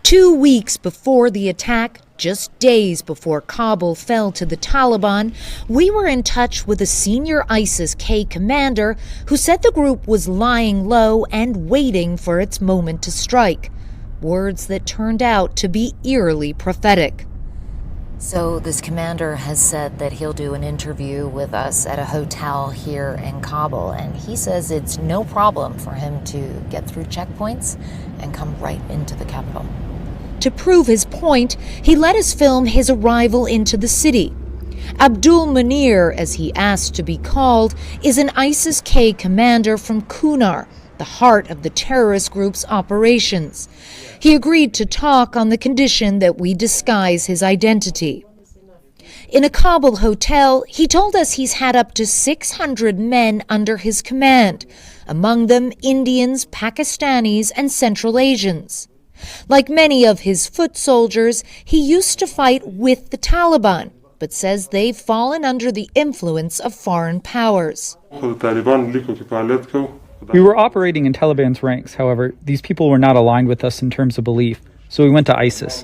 2 weeks before the attack, just days before Kabul fell to the Taliban, we were in touch with a senior ISIS-K commander who said the group was lying low and waiting for its moment to strike. Words that turned out to be eerily prophetic. So this commander has said that he'll do an interview with us at a hotel here in Kabul, and he says it's no problem for him to get through checkpoints and come right into the capital. To prove his point, he let us film his arrival into the city. Abdul Munir, as he asked to be called, is an ISIS-K commander from Kunar, the heart of the terrorist group's operations. He agreed to talk on the condition that we disguise his identity. In a Kabul hotel, he told us he's had up to 600 men under his command, among them Indians, Pakistanis, and Central Asians. Like many of his foot soldiers, he used to fight with the Taliban, but says they've fallen under the influence of foreign powers. We were operating in Taliban's ranks. However, these people were not aligned with us in terms of belief, so we went to ISIS.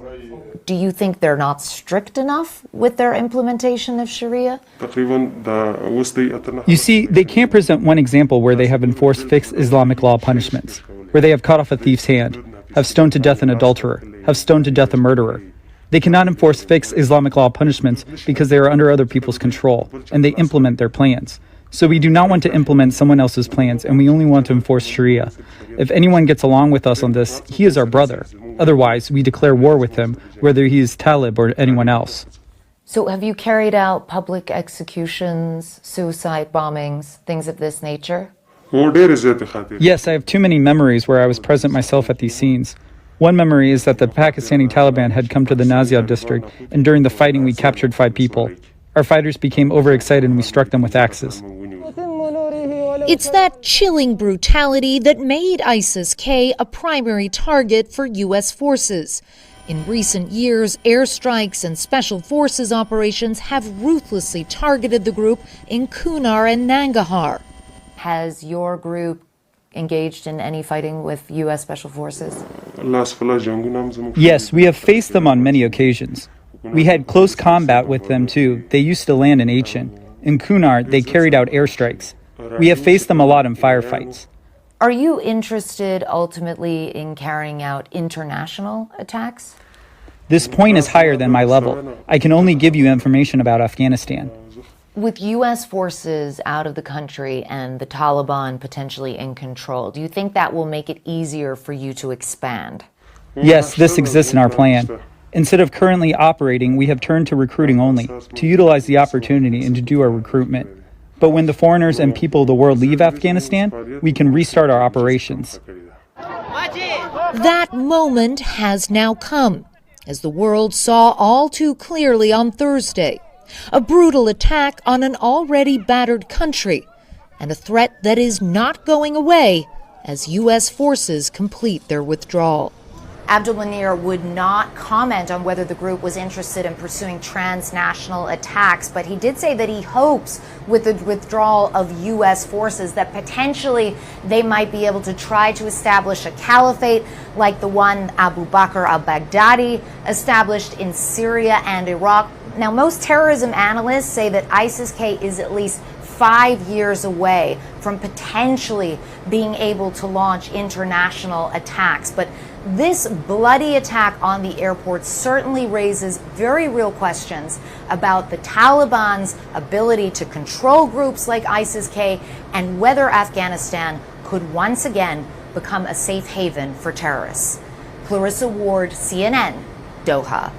Do you think they're not strict enough with their implementation of Sharia? You see, they can't present one example where they have enforced fixed Islamic law punishments, where they have cut off a thief's hand, have stoned to death an adulterer, have stoned to death a murderer. They cannot enforce fixed Islamic law punishments because they are under other people's control, and they implement their plans. So we do not want to implement someone else's plans, and we only want to enforce Sharia. If anyone gets along with us on this, he is our brother. Otherwise, we declare war with him, whether he is Talib or anyone else. So have you carried out public executions, suicide bombings, things of this nature? Yes, I have too many memories where I was present myself at these scenes. One memory is that the Pakistani Taliban had come to the Nazia district, and during the fighting we captured 5 people. Our fighters became overexcited and we struck them with axes. It's that chilling brutality that made ISIS-K a primary target for U.S. forces. In recent years, airstrikes and special forces operations have ruthlessly targeted the group in Kunar and Nangarhar. Has your group engaged in any fighting with U.S. Special Forces? Yes, we have faced them on many occasions. We had close combat with them too. They used to land in Achin. In Kunar, they carried out airstrikes. We have faced them a lot in firefights. Are you interested ultimately in carrying out international attacks? This point is higher than my level. I can only give you information about Afghanistan. With U.S. forces out of the country and the Taliban potentially in control, do you think that will make it easier for you to expand? Yes, this exists in our plan. Instead of currently operating, we have turned to recruiting only, to utilize the opportunity and to do our recruitment. But when the foreigners and people of the world leave Afghanistan, we can restart our operations. That moment has now come, as the world saw all too clearly on Thursday. A brutal attack on an already battered country, and a threat that is not going away as U.S. forces complete their withdrawal. Abdul Munir would not comment on whether the group was interested in pursuing transnational attacks, but he did say that he hopes with the withdrawal of U.S. forces that potentially they might be able to try to establish a caliphate like the one Abu Bakr al-Baghdadi established in Syria and Iraq. Now, most terrorism analysts say that ISIS-K is at least 5 years away from potentially being able to launch international attacks. But this bloody attack on the airport certainly raises very real questions about the Taliban's ability to control groups like ISIS-K and whether Afghanistan could once again become a safe haven for terrorists. Clarissa Ward, CNN, Doha.